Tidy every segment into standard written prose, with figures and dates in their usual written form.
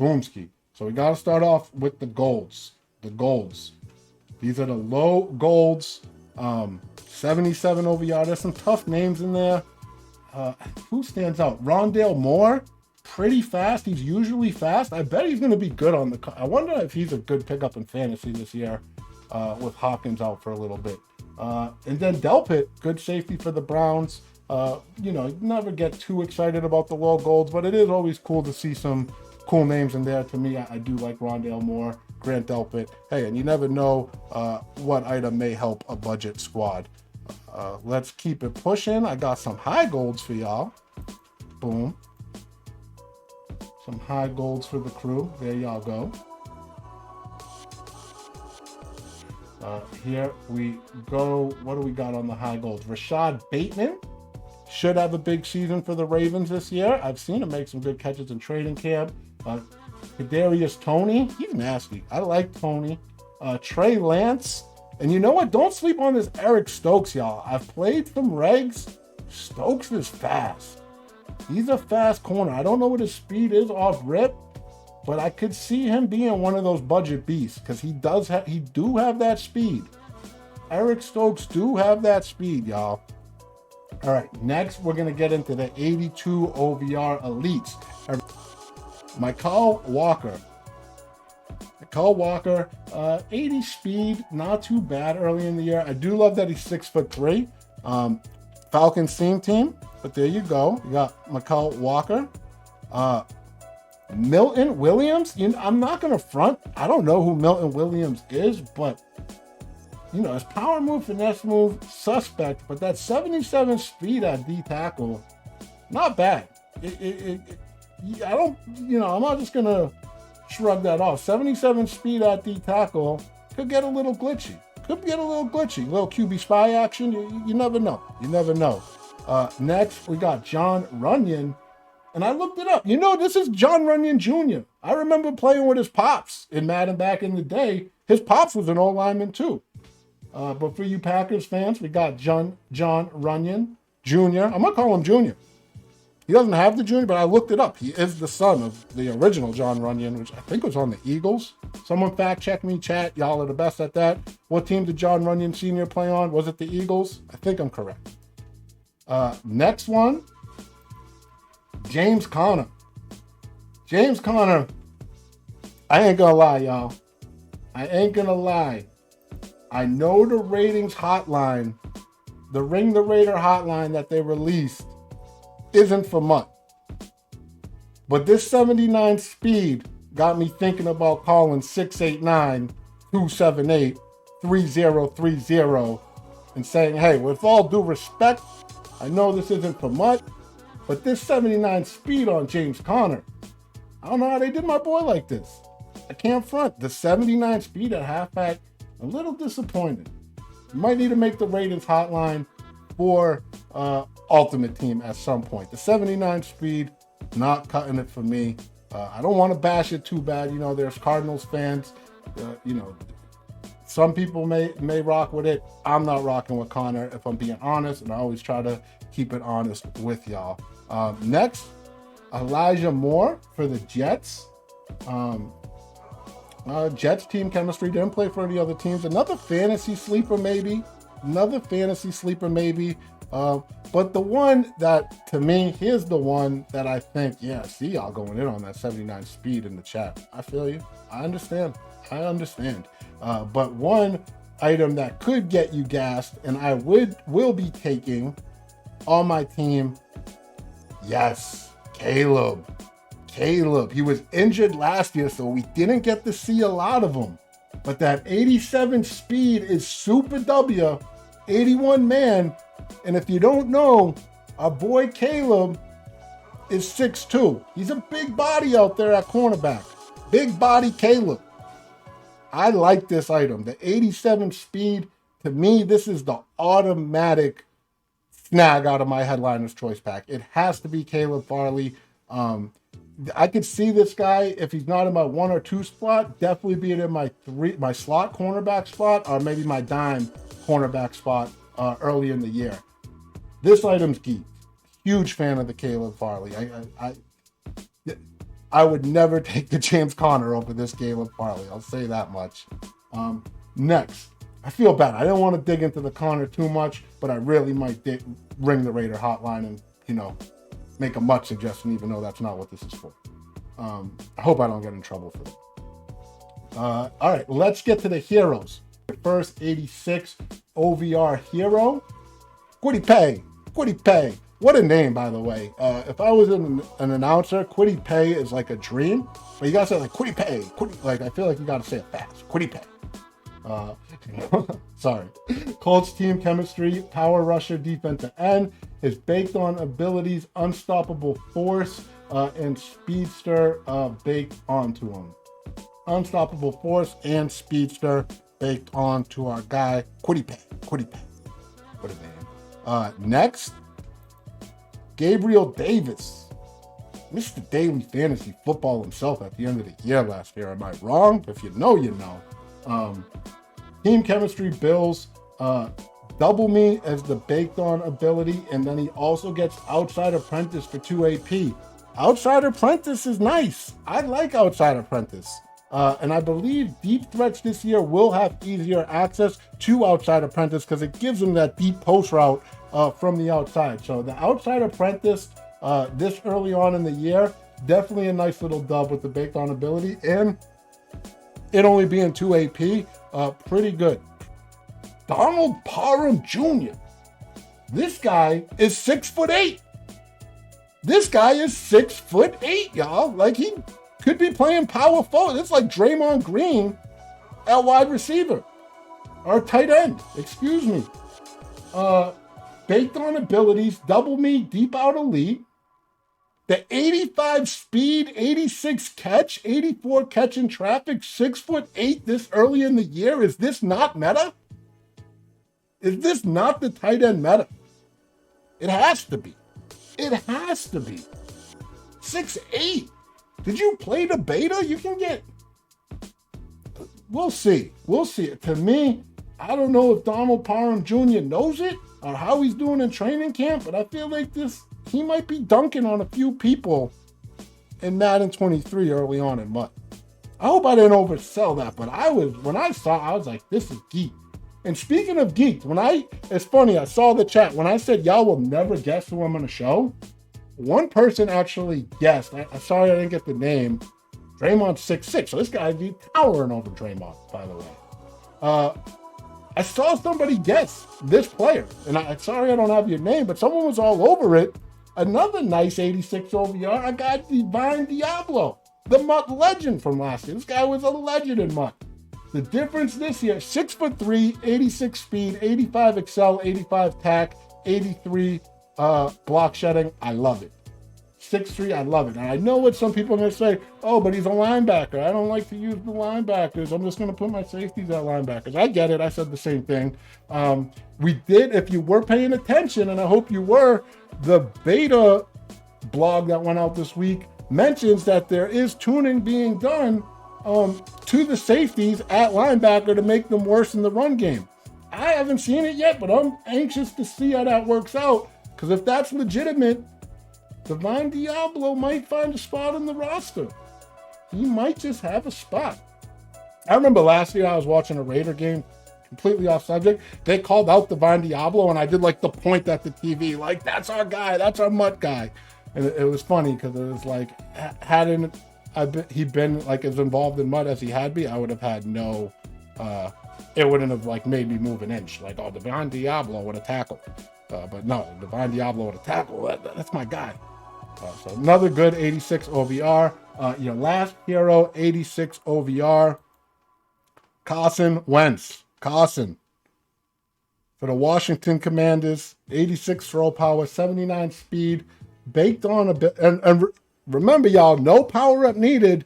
Boomski. So we got to start off with the golds. The golds. These are the low golds. 77 OVR. There's some tough names in there. Who stands out? Rondale Moore. Pretty fast. He's usually fast. I bet he's going to be good on the... I wonder if he's a good pickup in fantasy this year with Hopkins out for a little bit. And then Delpit, good safety for the Browns. You know, never get too excited about the low golds, but it is always cool to see some cool names in there. To me, I do like Rondale Moore, Grant Delpit. Hey, and you never know what item may help a budget squad. Let's keep it pushing. I got some high golds for y'all. Boom. Some high golds for the crew. There y'all go. Here we go. What do we got on the high golds? Rashad Bateman should have a big season for the Ravens this year. I've seen him make some good catches in training camp. Kadarius Toney, he's nasty. I like Toney. Trey Lance. And you know what? Don't sleep on this Eric Stokes, y'all. I've played some regs. Stokes is fast. He's a fast corner. I don't know what his speed is off rip, but I could see him being one of those budget beasts because he do have that speed. Eric Stokes do have that speed, y'all. All right, next we're going to get into the 82 OVR Elites. Michael Walker. 80 speed, not too bad early in the year. I do love that he's 6'3". Falcons team, but there you go. You got Michael Walker. Milton Williams. I'm not going to front. I don't know who Milton Williams is, but you know, his power move, finesse move, suspect, but that 77 speed at D tackle, not bad. I don't, you know, I'm not just going to shrug that off. 77 speed at D tackle could get a little glitchy. Little QB spy action. You never know. Next, we got John Runyon. And I looked it up. You know, this is John Runyon Jr. I remember playing with his pops in Madden back in the day. His pops was an O-lineman too. But for you Packers fans, we got John Runyon Jr. I'm going to call him Jr. He doesn't have the Jr., but I looked it up. He is the son of the original John Runyon, which I think was on the Eagles. Someone fact check me, chat. Y'all are the best at that. What team did John Runyon Sr. play on? Was it the Eagles? I think I'm correct. Next one, James Conner. I ain't gonna lie, y'all. I know the ratings hotline, the Ring the Raider hotline that they released isn't for much. But this 79 speed got me thinking about calling 689-278-3030 and saying, hey, with all due respect, I know this isn't for much, but this 79 speed on James Conner, I don't know how they did my boy like this. I can't front. The 79 speed at halfback, a little disappointed. You might need to make the ratings hotline for Ultimate Team at some point. The 79 speed, not cutting it for me. I don't want to bash it too bad. You know, there's Cardinals fans. You know, some people may rock with it. I'm not rocking with Conner, if I'm being honest, and I always try to keep it honest with y'all. Next, Elijah Moore for the Jets. Jets team chemistry, didn't play for any other teams. Another fantasy sleeper maybe. But the one that, to me, here's the one that I think, yeah, see y'all going in on that 79 speed in the chat. I feel you. I understand. But one item that could get you gassed, and I will be taking on my team, yes, Caleb. He was injured last year, so we didn't get to see a lot of him. But that 87 speed is super W, 81 man. And if you don't know, our boy Caleb is 6'2". He's a big body out there at cornerback. Big body Caleb. I like this item. The 87 speed, to me, this is the automatic snag out of my headliner's choice pack. It has to be Caleb Farley. I could see this guy, if he's not in my 1 or 2 spot, definitely being in my slot cornerback spot, or maybe my dime cornerback spot early in the year. This item's geek. Huge fan of the Caleb Farley. I would never take the James Conner over this game of parlay. I'll say that much. Next, I feel bad. I didn't want to dig into the Conner too much, but I really might ring the Raider hotline and, you know, make a much suggestion, even though that's not what this is for. I hope I don't get in trouble for that. All right, let's get to the heroes. The first 86 Ovr Hero. Quiddy Pay. What a name, by the way. If I was an announcer, Quiddy Pay is like a dream. But you gotta say like Quiddy Pay. Like I feel like you gotta say it fast. Quiddy Pay. Sorry. Colts team chemistry, power rusher, defensive end. His baked on abilities, unstoppable force, and speedster baked onto him. Unstoppable force and speedster baked onto our guy, Quiddy Pay. What a name. Next, Gabriel Davis. Mr. Daily Fantasy Football himself at the end of the year last year. Am I wrong? If you know, you know. Team chemistry, Bills, double me as the baked on ability, and then he also gets Outside Apprentice for 2 AP. Outside Apprentice is nice. I like Outside Apprentice. And I believe deep threats this year will have easier access to Outside Apprentice because it gives them that deep post route from the outside. So the Outside Apprentice this early on in the year, definitely a nice little dub with the baked on ability, and it only being 2 AP, pretty good. Donald Parham Jr. This guy is 6'8". This guy is 6'8", y'all. Like, he could be playing power forward. It's like Draymond Green at wide receiver. Or tight end, excuse me. Baked on abilities, double me, deep out elite. The 85 speed, 86 catch, 84 catch in traffic, 6'8" this early in the year. Is this not meta? Is this not the tight end meta? It has to be. It has to be. 6'8". Did you play the beta? You can get... We'll see. We'll see. To me, I don't know if Donald Parham Jr. knows it or how he's doing in training camp, but I feel like he might be dunking on a few people in Madden 23 early on in MUT. I hope I didn't oversell that, but when I saw, I was like, this is geek. And speaking of geeks, it's funny, I saw the chat. When I said y'all will never guess who I'm going to show, one person actually guessed. I'm sorry I didn't get the name. Draymond's 6'6", so this guy'd be towering over Draymond, by the way. I saw somebody guess this player, and I'm sorry I don't have your name, but someone was all over it. Another nice 86 OVR, I got Divine Diablo, the MUT legend from last year. This guy was a legend in MUT. The difference this year, 6'3", 86 speed, 85 excel, 85 tack, 83 block shedding. I love it. 6'3", I love it. And I know what some people are going to say, oh, but he's a linebacker. I don't like to use the linebackers. I'm just going to put my safeties at linebackers. I get it. I said the same thing. We did, if you were paying attention, and I hope you were, the beta blog that went out this week mentions that there is tuning being done to the safeties at linebacker to make them worse in the run game. I haven't seen it yet, but I'm anxious to see how that works out, because if that's legitimate, Divine Diablo might find a spot in the roster. He might just have a spot. I remember last year I was watching a Raider game, completely off subject. They called out Divine Diablo, and I did like the point at the TV, like, that's our guy, that's our MUT guy. And it was funny because it was like, hadn't he been like as involved in MUT as he had been, I would have had no, it wouldn't have like made me move an inch. Like, oh, Divine Diablo with a tackle. But no, Divine Diablo with a tackle, that's my guy. So another good 86 OVR. Your last hero, 86 OVR, Carson Wentz. Carson. For the Washington Commanders, 86 throw power, 79 speed, baked on a bit. And remember, y'all, no power up needed.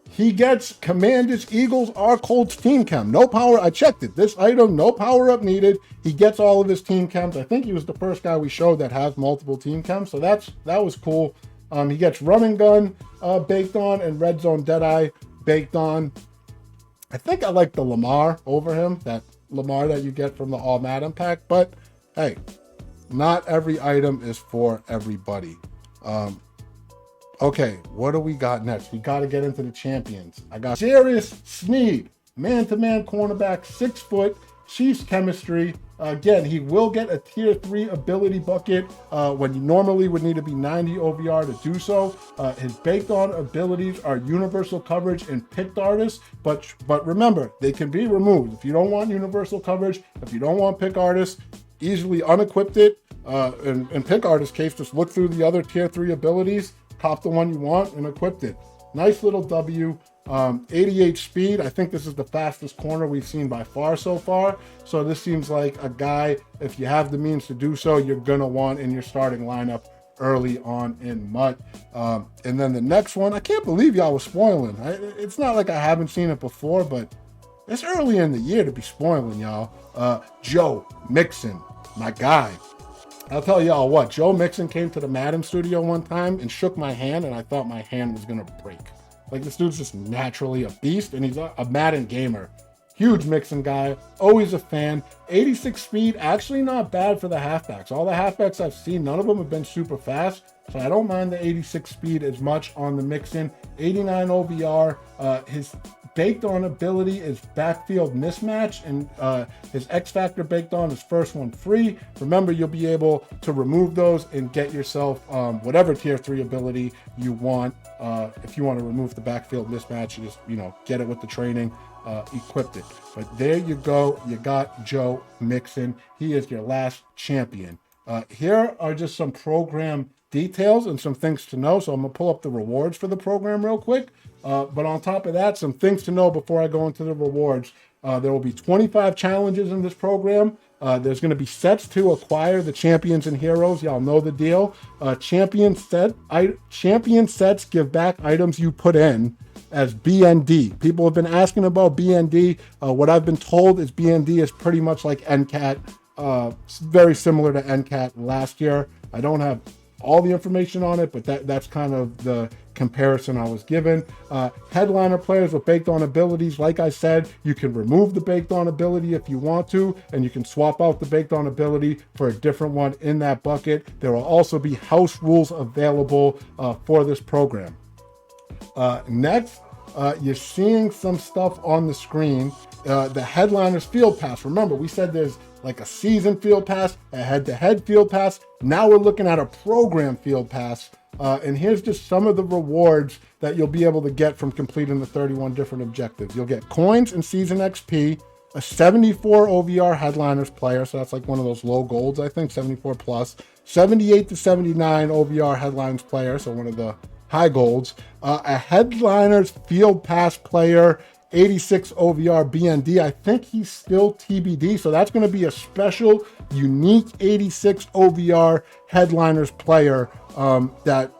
He gets Commanders, Eagles, or Colts team chem. No power. I checked it. This item, no power up needed. He gets all of his team chems. I think he was the first guy we showed that has multiple team chems. So that was cool. He gets run and gun baked on and red zone deadeye baked on. I think I like the Lamar over him. That Lamar that you get from the All Madden pack. But hey, not every item is for everybody. Okay, what do we got next? We got to get into the champions. I got Darius Sneed, man-to-man cornerback, 6 foot, Chiefs chemistry. Again, he will get a tier 3 ability bucket when you normally would need to be 90 OVR to do so. His baked on abilities are universal coverage and picked artist, but remember, they can be removed. If you don't want universal coverage, if you don't want pick artist, easily unequipped it. In pick artist case, just look through the other tier 3 abilities, cop the one you want, and equipped it. Nice little W. 88 speed. I think this is the fastest corner we've seen by far so far. So this seems like a guy, if you have the means to do so, you're going to want in your starting lineup early on in MUT. And then the next one, I can't believe y'all was spoiling. It's not like I haven't seen it before, but it's early in the year to be spoiling y'all. Joe Mixon, my guy. I'll tell y'all what, Joe Mixon came to the Madden studio one time and shook my hand, and I thought my hand was going to break. Like, this dude's just naturally a beast, and he's a Madden gamer. Huge Mixon guy, always a fan. 86 speed, actually not bad for the halfbacks. All the halfbacks I've seen, none of them have been super fast, so I don't mind the 86 speed as much on the Mixon. 89 OVR, his baked on ability is backfield mismatch, and his X Factor baked on is first one free. Remember, you'll be able to remove those and get yourself whatever tier 3 ability you want. If you want to remove the backfield mismatch, you just, get it with the training, equipped it. But there you go. You got Joe Mixon. He is your last champion. Here are just some program details and some things to know. So I'm going to pull up the rewards for the program real quick. But on top of that, some things to know before I go into the rewards. There will be 25 challenges in this program. There's going to be sets to acquire the champions and heroes. Y'all know the deal. Champion sets give back items you put in as BND. People have been asking about BND. What I've been told is BND is pretty much like NCAT, very similar to NCAT last year. I don't have all the information on it, but that's kind of the comparison I was given. Headliner players with baked on abilities, like I said, you can remove the baked on ability if you want to, and you can swap out the baked on ability for a different one in that bucket. There will also be house rules available for this program. Next, you're seeing some stuff on the screen. The Headliners Field Pass. Remember, we said there's like a season field pass, a head-to-head field pass. Now we're looking at a program field pass. And here's just some of the rewards that you'll be able to get from completing the 31 different objectives. You'll get coins and season XP, a 74 OVR Headliners player, so that's like one of those low golds, I think, 74 plus, 78 to 79 OVR Headlines player, so one of the high golds, a Headliners Field Pass player, 86 OVR BND. I think he's still TBD, so that's going to be a special, unique 86 OVR Headliners player that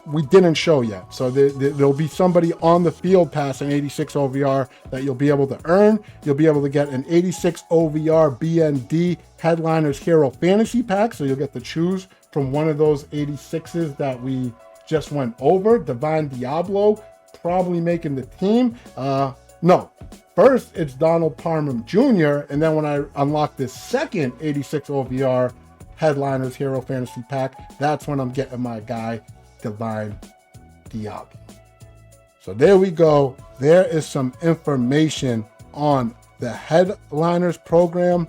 we didn't show yet. So there'll be somebody on the field pass in 86 OVR that you'll be able to earn. You'll be able to get an 86 OVR BND Headliners Hero Fantasy Pack, so you'll get to choose from one of those 86s that we just went over. Divine Diablo probably making the team. No, first it's Donald Parham Jr., and then when I unlock this second 86 OVR Headliners Hero Fantasy Pack, that's when I'm getting my guy Divine Diablo. So there we go. There is some information on the Headliners program.